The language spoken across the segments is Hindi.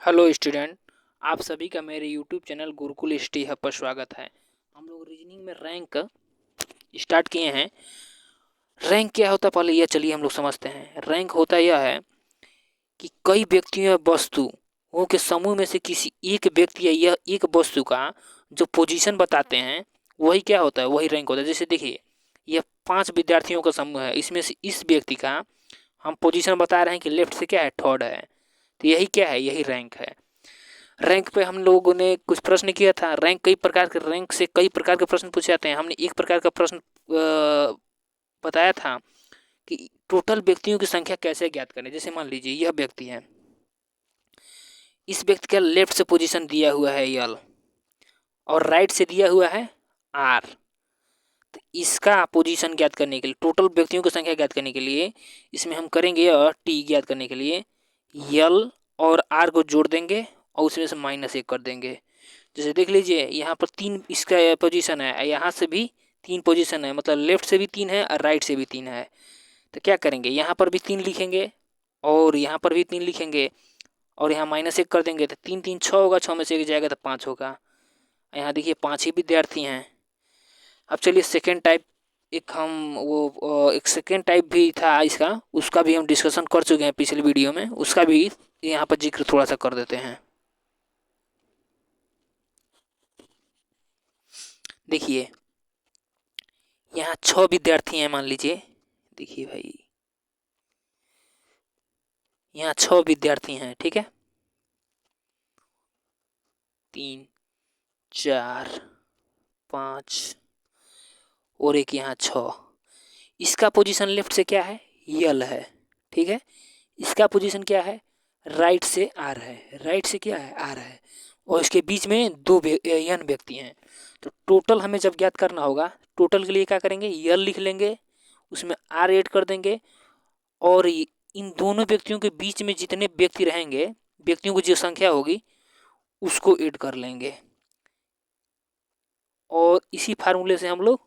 हेलो स्टूडेंट, आप सभी का मेरे YouTube channel Gurukul study hub पर स्वागत है। हम लोग रीजनिंग में रैंक स्टार्ट किए हैं। रैंक क्या होता है पहले यह चलिए हम लोग समझते हैं। रैंक होता यह है कि कई व्यक्तियों या वस्तुओं के समूह में से किसी एक व्यक्ति या यह एक वस्तु का जो पोजीशन बताते हैं वही क्या होता है, वही रैंक होता है। जैसे देखिए, यह 5 विद्यार्थियों का समूह है, इसमें से इस व्यक्ति का हम पोजीशन बता रहे हैं कि लेफ्ट से क्या है, थर्ड है। तो यही क्या है, यही रैंक है। रैंक पे हम लोगों ने कुछ प्रश्न किया था। रैंक से कई प्रकार के प्रश्न पूछे जाते हैं। हमने एक प्रकार का प्रश्न बताया था कि टोटल व्यक्तियों की संख्या कैसे ज्ञात करें। जैसे मान लीजिए यह व्यक्ति है, इस व्यक्ति का लेफ्ट से पोजीशन दिया हुआ है यल और राइट से दिया हुआ है आर। तो इसका पोजीशन ज्ञात करने के लिए, टोटल व्यक्तियों की संख्या ज्ञात करने के लिए इसमें हम करेंगे और टी ज्ञात करने के लिए यल और आर को जोड़ देंगे और उसमें से -1 कर देंगे। जैसे देख लीजिए यहाँ पर 3 इसका पोजीशन है, यहाँ से भी 3 पोजीशन है, मतलब लेफ्ट से भी 3 है और राइट से भी 3 है। तो क्या करेंगे, यहाँ पर भी 3 लिखेंगे और यहाँ पर भी 3 लिखेंगे और यहाँ -1 कर देंगे। तो 3 3 6 होगा, 6 में से 1 जाएगा तो 5 होगा। यहाँ देखिए 5 ही विद्यार्थी हैं। अब चलिए सेकेंड टाइप, एक सेकेंड टाइप भी था इसका, उसका भी हम डिस्कशन कर चुके हैं पिछले वीडियो में, उसका भी यहाँ पर जिक्र थोड़ा सा कर देते हैं। देखिए यहाँ 6 विद्यार्थी हैं मान लीजिए। देखिए भाई, यहाँ 6 विद्यार्थी हैं, ठीक है, 3 4 5 और एक यहाँ 6। इसका पोजीशन लेफ्ट से क्या है, यल है, ठीक है। इसका पोजीशन क्या है, राइट से आर है, राइट से क्या है, आर है। और इसके बीच में 2 यन व्यक्ति हैं। तो टोटल हमें जब ज्ञात करना होगा, टोटल के लिए क्या करेंगे, यल लिख लेंगे, उसमें आर ऐड कर देंगे और इन दोनों व्यक्तियों के बीच में जितने व्यक्ति रहेंगे, व्यक्तियों की जो संख्या होगी उसको ऐड कर लेंगे और इसी फार्मूले से हम लोग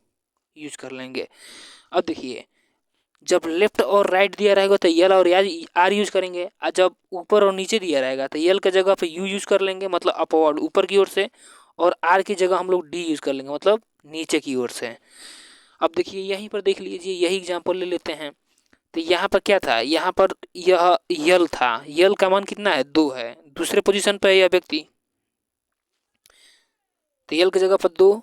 यूज कर लेंगे। अब देखिए, जब लेफ्ट और राइट दिया रहेगा तो यल और आर यूज करेंगे, और जब ऊपर और नीचे दिया रहेगा तो यल की जगह पे यू यूज कर लेंगे, मतलब अपवर्ड ऊपर की ओर से, और आर की जगह हम लोग डी यूज कर लेंगे, मतलब नीचे की ओर से। अब देखिए यहीं पर देख लीजिए, यही एग्जांपल ले लेते हैं। तो यहाँ पर क्या था, यहाँ पर यह यल था, यल का मान कितना है, 2 है, दूसरे पोजीशन पर है यह व्यक्ति, तो यल की जगह पर 2।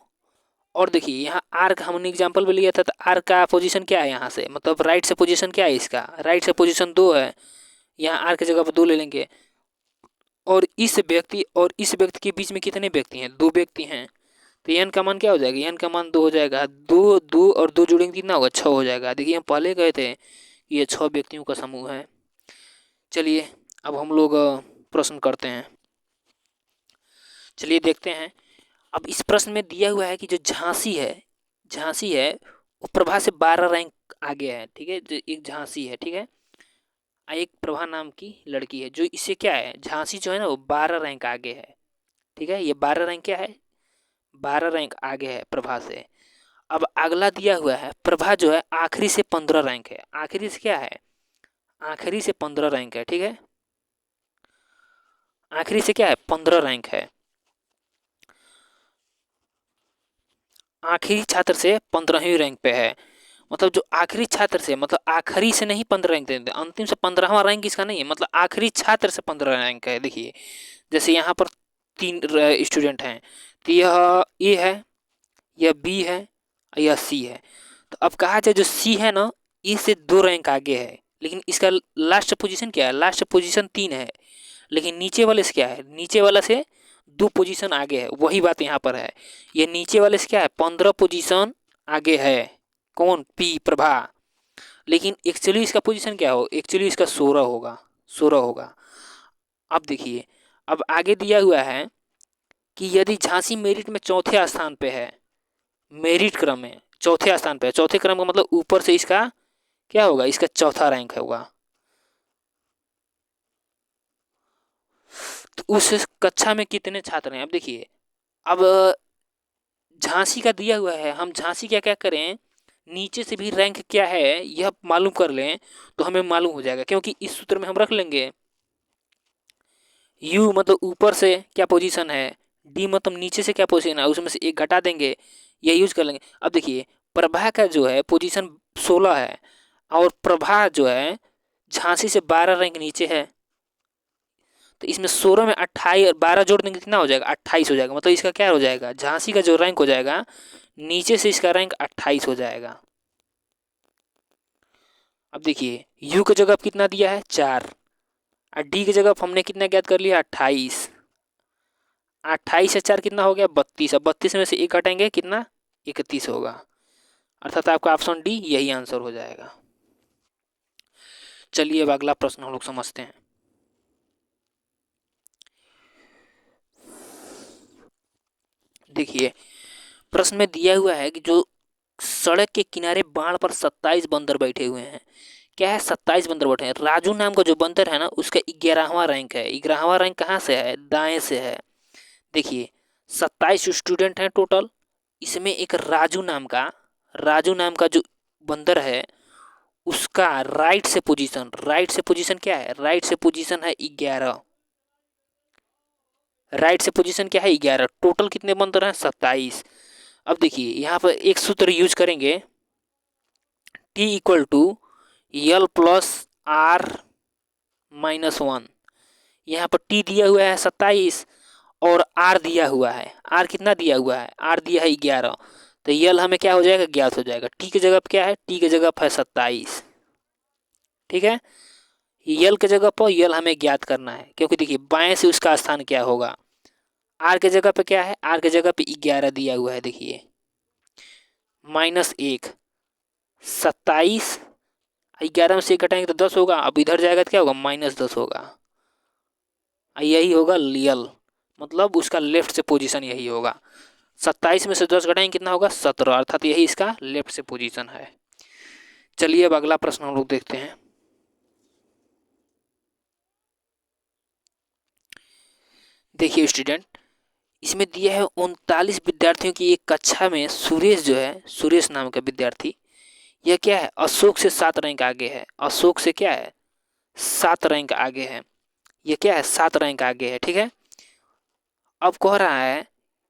और देखिए यहाँ आर का हमने एग्जांपल भी लिया था, तो आर का पोजीशन क्या है, यहाँ से मतलब राइट से पोजीशन क्या है, इसका राइट से पोजीशन 2 है, यहाँ आर की जगह पर 2 ले लेंगे। और इस व्यक्ति के बीच में कितने व्यक्ति हैं, 2 व्यक्ति हैं। तो एन का मान क्या हो जाएगा, एन का मान 2 हो जाएगा, 2 2 और 2 जोड़ेंगे कितना होगा, 6 हो जाएगा। देखिए हम पहले गए थे, ये 6 व्यक्तियों का समूह है। चलिए अब हम लोग प्रश्न करते हैं। चलिए देखते हैं। अब इस प्रश्न में दिया हुआ है कि जो झांसी है वो प्रभा से 12 रैंक आगे है, ठीक है। जो एक झांसी है, ठीक है, एक प्रभा नाम की लड़की है, जो इससे क्या है, झांसी जो है ना वो 12 रैंक आगे है, ठीक है। ये 12 रैंक क्या है, 12 रैंक आगे है प्रभा से। अब अगला दिया हुआ है, प्रभा जो है आखिरी से 15 रैंक है, आखिरी से क्या है, आखिरी से 15 रैंक है, ठीक है, आखिरी से क्या है, 15 रैंक है। आखिरी छात्र से 15वीं रैंक पे है, मतलब जो आखिरी छात्र से, मतलब आखिरी से नहीं 15 रैंक देते, अंतिम से 15वां रैंक इसका नहीं है, मतलब आखिरी छात्र से 15 रैंक है। देखिए जैसे यहाँ पर 3 स्टूडेंट हैं, तो यह ए है, यह बी है, यह सी है। तो अब कहा जाए जो सी है ना, ए से 2 रैंक आगे है, लेकिन इसका लास्ट पोजीशन क्या है, लास्ट पोजीशन 3 है, लेकिन नीचे वाले से क्या है, नीचे वाला से 2 पोजीशन आगे है। वही बात यहाँ पर है, ये नीचे वाले से क्या है, 15 पोजीशन आगे है, कौन, पी प्रभा। लेकिन एक्चुअली इसका पोजीशन क्या हो, एक्चुअली इसका 16 होगा, 16 होगा। अब देखिए, अब आगे दिया हुआ है कि यदि झांसी मेरिट में चौथे स्थान पे है, मेरिट क्रम में चौथे स्थान पे है, चौथे क्रम का मतलब ऊपर से इसका क्या होगा, इसका चौथा रैंक होगा। तो उस कक्षा में कितने छात्र हैं। अब देखिए, अब झांसी का दिया हुआ है, हम झांसी क्या क्या करें, नीचे से भी रैंक क्या है यह मालूम कर लें तो हमें मालूम हो जाएगा, क्योंकि इस सूत्र में हम रख लेंगे यू मतलब ऊपर से क्या पोजीशन है, डी मतलब नीचे से क्या पोजीशन है, उसमें से एक घटा देंगे, यह यूज कर लेंगे। अब देखिए प्रभा का जो है पोजीशन 16 है और प्रभा जो है झांसी से 12 रैंक नीचे है, तो इसमें 16 में 28 और 12 जोड़ देंगे कितना हो जाएगा, 28 हो जाएगा। मतलब इसका क्या हो जाएगा, झांसी का जो रैंक हो जाएगा नीचे से इसका रैंक 28 हो जाएगा। अब देखिए यू की जगह कितना दिया है 4 और डी की जगह हमने कितना ज्ञात कर लिया 28, 28 से 4 कितना हो गया 32, अब 32 में से एक हटाएंगे कितना 31 होगा, अर्थात आपका ऑप्शन डी यही आंसर हो जाएगा। चलिए अब अगला प्रश्न हम लोग समझते हैं। देखिए प्रश्न में दिया हुआ है कि जो सड़क के किनारे बाढ़ पर 27 बंदर बैठे हुए हैं, क्या है 27 बंदर बैठे हैं, राजू नाम का जो बंदर है ना उसका 11वां रैंक है। 11वां रैंक कहाँ से है, दाएं से है। देखिए 27 स्टूडेंट हैं टोटल, इसमें एक राजू नाम का जो बंदर है उसका राइट से पोजीशन क्या है, राइट से पोजीशन है 11, राइट से पोजीशन क्या है 11, टोटल कितने बंदर हैं 27। अब देखिए यहाँ पर एक सूत्र यूज करेंगे, T equal to L plus R minus one. यहाँ पर टी दिया हुआ है 27 और आर दिया हुआ है, आर कितना दिया हुआ है, आर दिया है 11, तो यल हमें क्या हो जाएगा ज्ञात हो जाएगा। टी की जगह पर क्या है, टी की जगह पर है 27, ठीक है। यल की जगह पर यल हमें ज्ञात करना है, क्योंकि देखिए बाएं से उसका स्थान क्या होगा, आर की जगह पे क्या है, आर की जगह पे 11 दिया हुआ है, देखिए -1, 27, 11 में से एक घटाएंगे तो 10 होगा, अब इधर जाएगा तो क्या होगा -10 होगा, यही होगा यल, मतलब उसका लेफ्ट से पोजीशन यही होगा। 27 में से 10 घटाएंगे कितना होगा 17, अर्थात यही इसका लेफ्ट से पोजीशन है। चलिए अब अगला प्रश्न हम लोग देखते हैं। देखिए स्टूडेंट, इसमें दिया है 39 विद्यार्थियों की एक कक्षा में सुरेश जो है, सुरेश नाम का विद्यार्थी, यह क्या है अशोक से 7 रैंक आगे है, अशोक से क्या है 7 रैंक आगे है, यह क्या है 7 रैंक आगे है, ठीक है। अब कह रहा है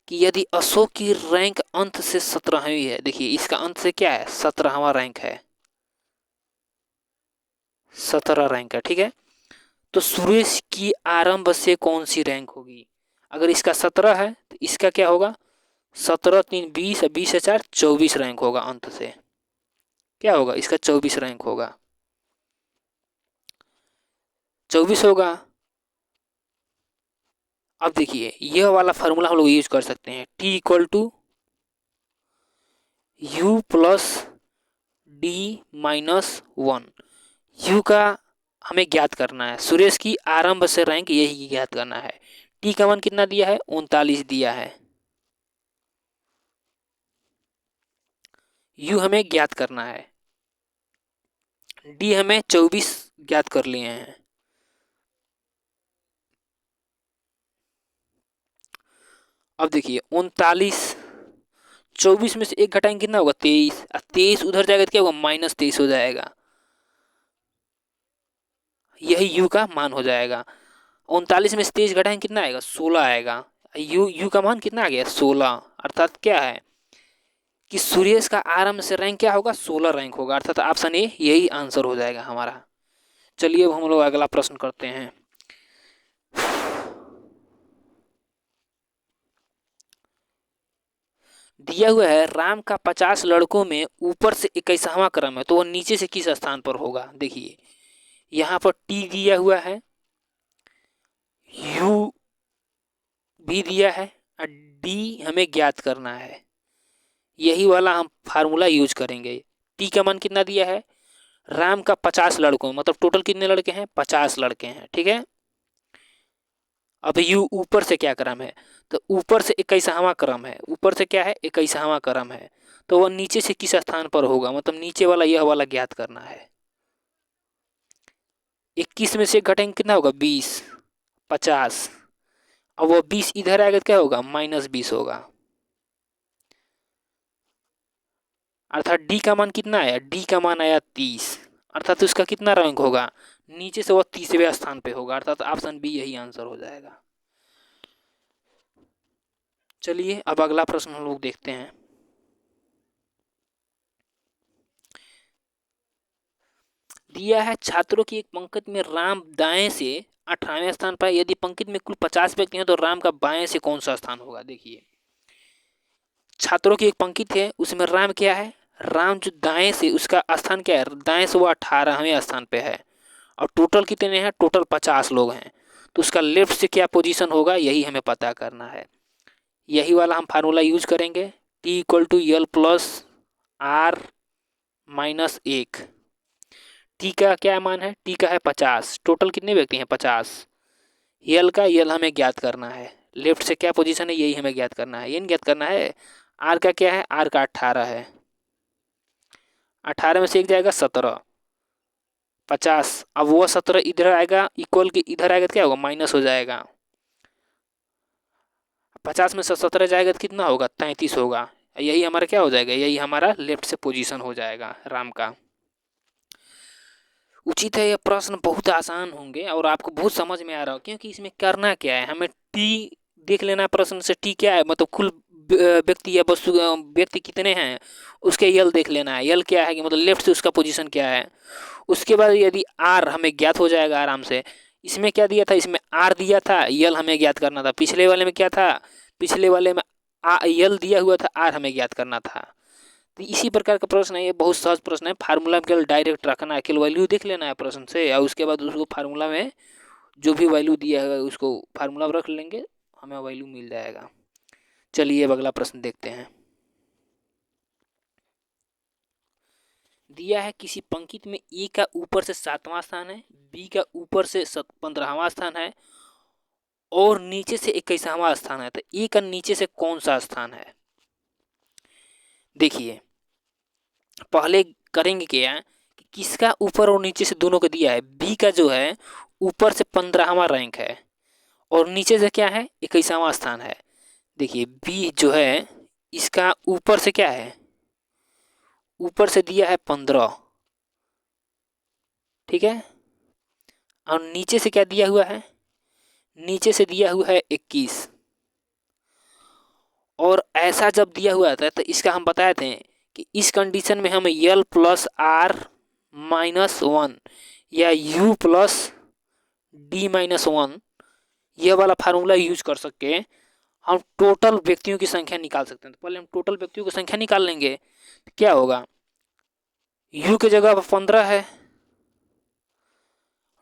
कि यदि अशोक की रैंक अंत से 17वीं है, देखिए इसका अंत से क्या है 17वां रैंक है, 17 रैंक है, ठीक है। तो सुरेश की आरंभ से कौन सी रैंक होगी, अगर इसका 17 है तो इसका क्या होगा 17 3 20, 20 से 4 24 रैंक होगा, अंत से क्या होगा इसका 24 रैंक होगा, 24 होगा। अब देखिए यह वाला फार्मूला हम लोग यूज कर सकते हैं, T equal to U plus D -1, U का हमें ज्ञात करना है, सुरेश की आरंभ से रैंक यही ज्ञात करना है। टी का मान कितना दिया है 39 दिया है, यू हमें ज्ञात करना है, डी हमें 24 ज्ञात कर लिए हैं। अब देखिए 39, 24 में से एक घटाएंगे कितना होगा 23, 23 उधर जाएगा तो क्या होगा -23 हो जाएगा, यही यू का मान हो जाएगा। 39 में से 23 घटाएंगे कितना आएगा 16 आएगा, यू का मान कितना आ गया 16, अर्थात क्या है कि सुरेश का आरंभ से रैंक क्या होगा 16 रैंक होगा, अर्थात ऑप्शन ए यही आंसर हो जाएगा हमारा। चलिए अब हम लोग अगला प्रश्न करते हैं। दिया हुआ है राम का 50 लड़कों में ऊपर से 21वां क्रम है, तो वह नीचे से किस स्थान पर होगा। देखिए यहाँ पर टी दिया हुआ है, यू भी दिया है और डी हमें ज्ञात करना है, यही वाला हम फार्मूला यूज करेंगे। टी का मान कितना दिया है, राम का 50 लड़कों मतलब टोटल कितने लड़के हैं 50 लड़के हैं, ठीक है। अब यू ऊपर से क्या क्रम है, तो ऊपर से 21वां क्रम है, ऊपर से क्या है 21वां क्रम है, तो वह नीचे से किस स्थान पर होगा, मतलब नीचे वाला यह वाला ज्ञात करना है। 21 में से घटेंगे कितना होगा 20, 50, अब वो 20 इधर आएगा तो क्या होगा -20 होगा, अर्थात डी का मान कितना आया, डी का मान आया 30, अर्थात उसका कितना रैंक होगा नीचे से वह 30वें स्थान पे होगा, अर्थात ऑप्शन बी यही आंसर हो जाएगा। चलिए अब अगला प्रश्न हम लोग देखते हैं। दिया है छात्रों की एक पंक्ति में राम दाएं से 18वें स्थान पर, यदि पंक्ति में कुल 50 व्यक्ति हैं तो राम का बाएं से कौन सा स्थान होगा। देखिए छात्रों की एक पंक्ति है, उसमें राम क्या है, राम जो दाएं से उसका स्थान क्या है, दाएं से वो 18वें स्थान पे है, और टोटल कितने हैं, टोटल 50 लोग हैं, तो उसका लेफ्ट से क्या पोजीशन होगा यही हमें पता करना है। यही वाला हम फार्मूला यूज करेंगे, T equal to L plus R minus 1। T का क्या मान है, टी का है 50, टोटल कितने व्यक्ति हैं 50, यल का यल हमें ज्ञात करना है, लेफ्ट से क्या पोजीशन है यही हमें ज्ञात करना है, ये नहीं ज्ञात करना है। आर का क्या है, आर का 18 है, 18 में से एक जाएगा 17, 50, अब वो 17 इधर आएगा इक्वल के इधर आएगा तो क्या होगा, माइनस हो जाएगा, 50 में से 17 जाएगा तो कितना होगा, 33 होगा, यही हमारा क्या हो जाएगा, यही हमारा लेफ्ट से पोजीशन हो जाएगा राम का। उचित है, यह प्रश्न बहुत आसान होंगे और आपको बहुत समझ में आ रहा हो, क्योंकि इसमें करना क्या है, हमें टी देख लेना प्रश्न से, टी क्या है मतलब कुल व्यक्ति या वस्तु व्यक्ति कितने हैं उसके यल देख लेना है, यल क्या है कि मतलब लेफ्ट से उसका पोजीशन क्या है। उसके बाद यदि आर हमें ज्ञात हो जाएगा आराम से, इसमें क्या दिया था, इसमें आर दिया था, यल हमें ज्ञात करना था, पिछले वाले में क्या था, पिछले वाले में यल दिया हुआ था, आर हमें ज्ञात करना था। तो इसी प्रकार का प्रश्न है, ये बहुत सहज प्रश्न है, फार्मूला में केवल डायरेक्ट रखना है, केवल वैल्यू देख लेना है प्रश्न से, और उसके बाद उसको फार्मूला में जो भी वैल्यू दिया है उसको फार्मूला में रख लेंगे, हमें वैल्यू मिल जाएगा। चलिए अब अगला प्रश्न देखते हैं। दिया है किसी पंक्ति में ए का ऊपर से 7वां स्थान है, बी का ऊपर से 15वां स्थान है और नीचे से 21वां स्थान है, तो ए का नीचे से कौन सा स्थान है। देखिए पहले करेंगे क्या कि किसका ऊपर और नीचे से दोनों को दिया है, बी का जो है ऊपर से 15वां रैंक है और नीचे से क्या है 21वां स्थान है। देखिए बी जो है इसका ऊपर से क्या है, ऊपर से दिया है 15, ठीक है, और नीचे से क्या दिया हुआ है, नीचे से दिया हुआ है 21। और ऐसा जब दिया हुआ था तो इसका हम बताए थे कि इस कंडीशन में हम यल प्लस आर माइनस 1 या यू प्लस डी माइनस 1 यह वाला फार्मूला यूज कर सके हम टोटल व्यक्तियों की संख्या निकाल सकते हैं। तो पहले हम टोटल व्यक्तियों की संख्या निकाल लेंगे, तो क्या होगा, यू की जगह पर 15 है,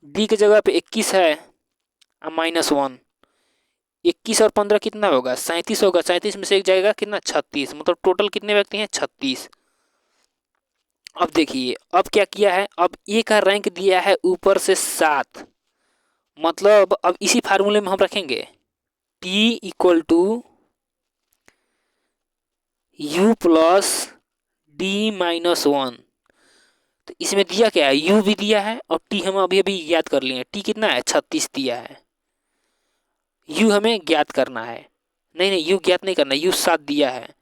डी की जगह पे 21 है और माइनस 1, 21 और 15 कितना होगा, 37 होगा, 37 में से एक जाएगा कितना 36, मतलब टोटल कितने व्यक्ति हैं 36। अब देखिए अब क्या किया है, अब ए का रैंक दिया है ऊपर से 7, मतलब अब इसी फार्मूले में हम रखेंगे T equal to U plus D minus 1। तो इसमें दिया क्या है, यू भी दिया है और टी हम अभी अभी ज्ञात कर लिए, टी कितना है 36 दिया है, यू हमें ज्ञात करना है, नहीं नहीं यू ज्ञात नहीं करना, यू 7 दिया है,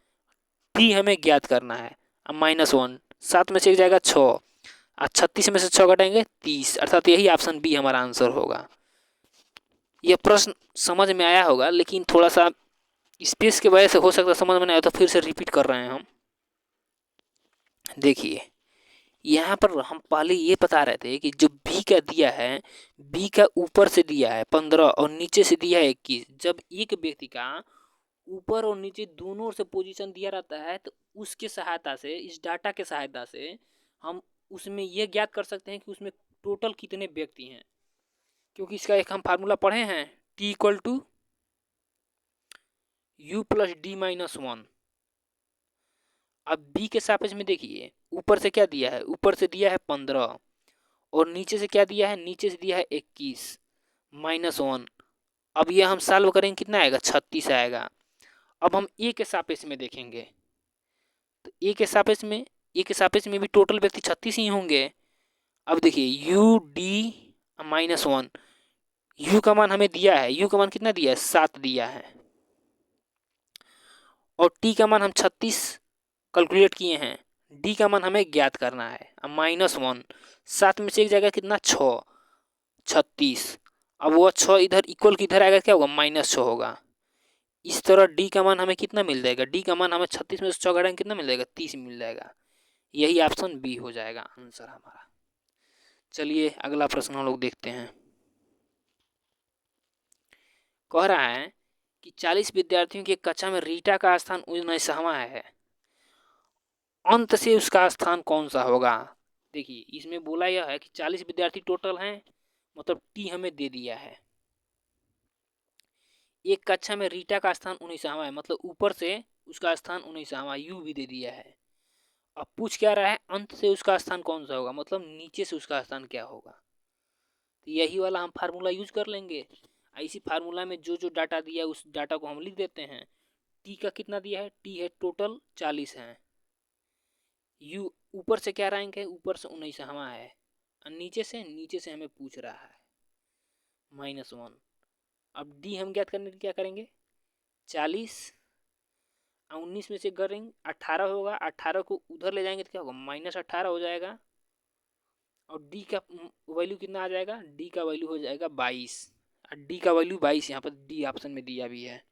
टी हमें ज्ञात करना है, अब माइनस 1, 7 में से एक जाएगा 6 और 36 में से 6 घटाएंगे 30, अर्थात यही ऑप्शन बी हमारा आंसर होगा। यह प्रश्न समझ में आया होगा, लेकिन थोड़ा सा स्पेस की वजह से हो सकता है समझ में नहीं आया, तो फिर से रिपीट कर रहे हैं हम। देखिए यहाँ पर हम पहले ये बता रहे थे कि जो बी का दिया है, बी का ऊपर से दिया है 15 और नीचे से दिया है 21, जब एक व्यक्ति का ऊपर और नीचे दोनों से पोजीशन दिया रहता है तो उसके सहायता से, इस डाटा के सहायता से हम उसमें यह ज्ञात कर सकते हैं कि उसमें टोटल कितने व्यक्ति हैं, क्योंकि इसका एक हम फार्मूला पढ़े हैं T equal to U plus D minus 1। अब बी के सापेक्ष में देखिए ऊपर से क्या दिया है, ऊपर से दिया है 15 और नीचे से क्या दिया है, नीचे से दिया है 21 माइनस 1। अब ये हम सॉल्व करेंगे कितना आएगा 36 आएगा। अब हम ए के सापेक्ष में देखेंगे, तो ए के सापेक्ष में, ए के सापेक्ष में भी टोटल व्यक्ति 36 ही होंगे। अब देखिए यू डी माइनस 1, यू का मान हमें दिया है, यू का मान कितना दिया है 7 दिया है, और टी का मान हम 36 कैलकुलेट किए हैं, डी का मान हमें ज्ञात करना है, अब माइनस 1, 7 में से एक जाएगा कितना 6, 36। अब वो 6 इधर इक्वल की इधर आएगा, क्या होगा, -6 होगा। इस तरह डी का मान हमें कितना मिल जाएगा, डी का मान हमें 36 में से 6 घटाएंगे कितना मिल जाएगा, 30 मिल जाएगा। यही ऑप्शन बी हो जाएगा आंसर हमारा। चलिए अगला प्रश्न हम लोग देखते हैं। कह रहा है कि 40 विद्यार्थियों की कक्षा में रीटा का स्थान 19वां है, अंत से उसका स्थान कौन सा होगा। देखिए इसमें बोला यह है कि 40 विद्यार्थी टोटल हैं, मतलब टी हमें दे दिया है। एक कक्षा में रीटा का स्थान 19वां है, मतलब ऊपर से उसका स्थान 19वां यू भी दे दिया है। अब पूछ क्या रहा है, अंत से उसका स्थान कौन सा होगा, मतलब नीचे से उसका स्थान क्या होगा। तो यही वाला हम फार्मूला यूज कर लेंगे। इसी फार्मूला में जो जो डाटा दिया है उस डाटा को हम लिख देते हैं। टी का कितना दिया है, टी है टोटल 40 है, यू ऊपर से क्या रैंक है, ऊपर से 19वां है, और नीचे से हमें पूछ रहा है -1। अब डी हम ज्ञात करने के क्या करेंगे, 40 और 19 में से करेंगे 18 होगा, 18 को उधर ले जाएंगे तो क्या होगा, -18 हो जाएगा। और डी का वैल्यू कितना आ जाएगा, डी का वैल्यू हो जाएगा 22। और डी का वैल्यू 22 यहाँ पर डी ऑप्शन में दिया भी है।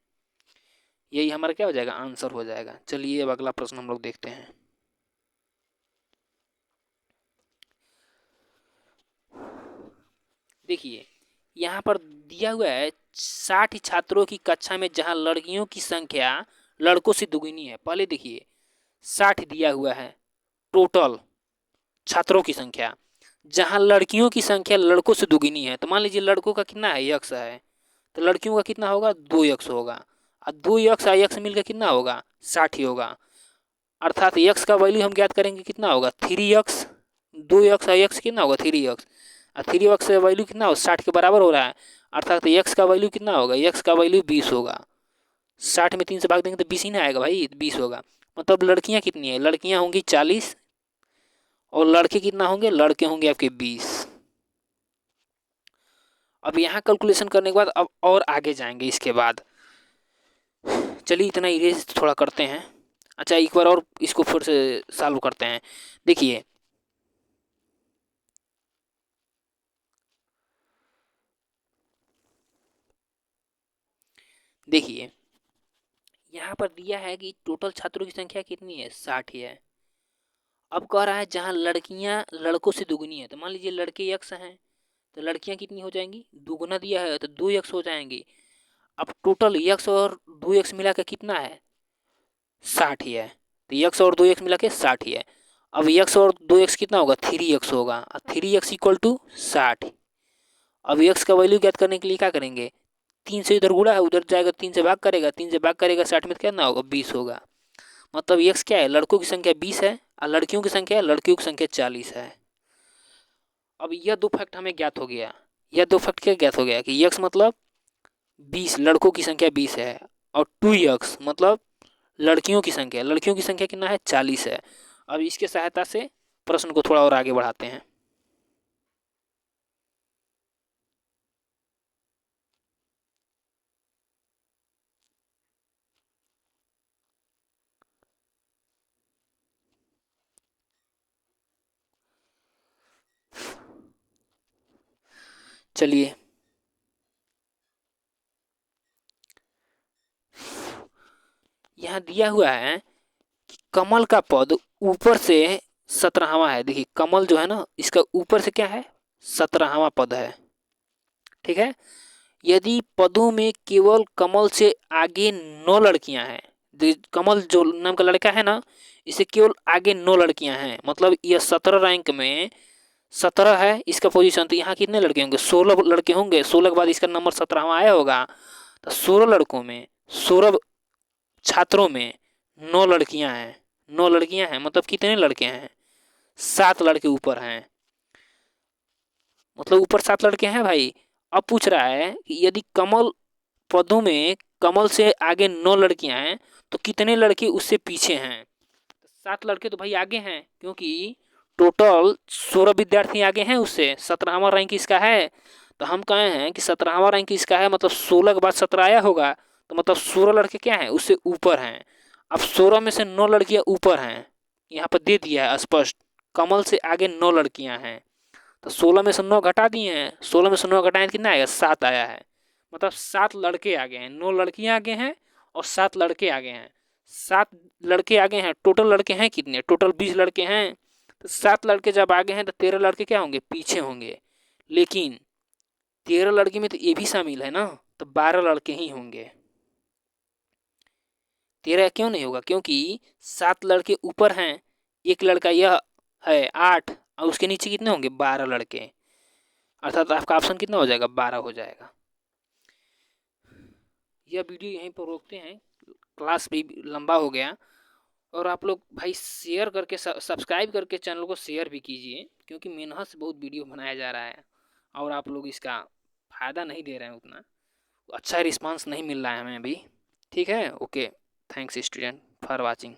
यही हमारा क्या हो जाएगा, आंसर हो जाएगा। चलिए अब अगला प्रश्न हम लोग देखते हैं। देखिए यहाँ पर दिया हुआ है 60 छात्रों की कक्षा में जहाँ लड़कियों की संख्या लड़कों से दुगुनी है। पहले देखिए 60 दिया हुआ है टोटल छात्रों की संख्या, जहाँ लड़कियों की संख्या लड़कों से दुगुनी है। तो मान लीजिए लड़कों का कितना है, यक्स है, तो लड़कियों का कितना होगा, 2 यक्स होगा। और 2 यक्स और यक्स मिलकर कितना होगा, 60 ही होगा। अर्थात यक्स का वैल्यू हम ज्ञात करेंगे कितना होगा, 3 यक्स। 2 यक्स और यक्स कितना होगा, 3 यक्स। और 3 यक्स का वैल्यू कितना होगा, 60 के बराबर हो रहा है। अर्थात यक्स का वैल्यू कितना होगा, यक्स का वैल्यू 20 होगा। 60 में 3 से भाग देंगे तो 20 ही ना आएगा भाई, 20 होगा। मतलब लड़कियां कितनी है, लड़कियां होंगी 40 और लड़के कितना होंगे, लड़के होंगे आपके 20। अब यहाँ कैलकुलेशन करने के बाद अब और आगे जाएंगे इसके बाद। चलिए इतना इरेज थोड़ा करते हैं। अच्छा एक बार और इसको फिर से सॉल्व करते हैं। देखिए देखिए यहाँ पर दिया है कि टोटल छात्रों की संख्या कितनी है, 60 है। अब कह रहा है जहाँ लड़कियां लड़कों से दुगुनी है, तो मान लीजिए लड़के यक्स हैं तो लड़कियां कितनी हो जाएंगी, दुगुना दिया है तो 2 यक्स हो जाएंगी। अब टोटल यक्स और 2 यक्स मिला के कितना है, 60 ही है। तो यक्स और 2 यक्स मिला के 60 ही है। अब यक्स और 2 यक्स कितना होगा, 3 यक्स होगा, और 3 यक्स इक्वल टू 60। अब यक्स का वैल्यू ज्ञात करने के लिए क्या करेंगे, 3 से इधर गुणा है, उधर जाएगा 3 से भाग करेगा, 3 से भाग करेगा 60 में कितना होगा, 20 होगा। मतलब यक्स क्या है, लड़कों की संख्या 20 है और लड़कियों की संख्या है, लड़कियों की संख्या 40 है। अब यह दो फैक्ट हमें ज्ञात हो गया। यह दो फैक्ट क्या ज्ञात हो गया कि यक्स मतलब 20, लड़कों की संख्या 20 है, और 2 यक्स मतलब लड़कियों की संख्या कितना है, 40 है। अब इसके सहायता से प्रश्न को थोड़ा और आगे बढ़ाते हैं। चलिए यहाँ दिया हुआ है कि कमल का पद ऊपर से 17वां है। देखिए कमल जो है ना, इसका ऊपर से क्या है, 17वां पद है, ठीक है। यदि पदों में केवल कमल से आगे 9 लड़कियां हैं, कमल जो नाम का लड़का है ना, इसे केवल आगे 9 लड़कियां हैं, मतलब यह 17 रैंक में 17 है इसका पोजीशन। तो यहाँ कितने लड़के होंगे, 16 लड़के होंगे। 16 के बाद इसका नंबर 17वां आया होगा। तो 16 लड़कों में 16 छात्रों में 9 लड़कियां हैं। 9 लड़कियां हैं मतलब कितने लड़के हैं, 7 लड़के ऊपर हैं, मतलब ऊपर 7 लड़के हैं भाई। अब पूछ रहा है कि यदि कमल पदों में कमल से आगे 9 लड़कियां हैं तो कितने लड़के उससे पीछे हैं। 7 लड़के तो भाई आगे हैं, क्योंकि टोटल 16 विद्यार्थी आगे हैं उससे, 17वां रैंक इसका है। तो हम कहे हैं कि 17वां रैंक इसका है, मतलब 16 के बाद 17 आया होगा, तो मतलब 16 लड़के क्या हैं, उससे ऊपर हैं। अब 16 में से 9 लड़कियां ऊपर हैं, यहाँ पर दे दिया है स्पष्ट, कमल से आगे 9 लड़कियां हैं। तो 16 में से 9 घटा दिए हैं, 16 में से 9 घटाएं कितना आएगा, 7 आया है। मतलब 7 लड़के आ गए हैं, 9 लड़कियां आगे हैं और 7 लड़के आगे हैं। 7 लड़के आगे हैं, टोटल लड़के हैं कितने, टोटल 20 लड़के हैं। तो 7 लड़के जब आगे हैं तो 13 लड़के क्या होंगे, पीछे होंगे। लेकिन 13 लड़के में तो ये भी शामिल है ना, तो 12 लड़के ही होंगे। 13 क्यों नहीं होगा, क्योंकि 7 लड़के ऊपर हैं, एक लड़का यह है 8, और उसके नीचे कितने होंगे, 12 लड़के। अर्थात आपका ऑप्शन कितना हो जाएगा, 12 हो जाएगा। यह वीडियो यहीं पर रोकते हैं, क्लास भी लंबा हो गया। और आप लोग भाई शेयर करके, सब्सक्राइब करके चैनल को शेयर भी कीजिए, क्योंकि मेहनत से बहुत वीडियो बनाया जा रहा है और आप लोग इसका फ़ायदा नहीं दे रहे हैं, उतना अच्छा रिस्पांस नहीं मिल रहा है हमें अभी। ठीक है, okay, thanks student for watching.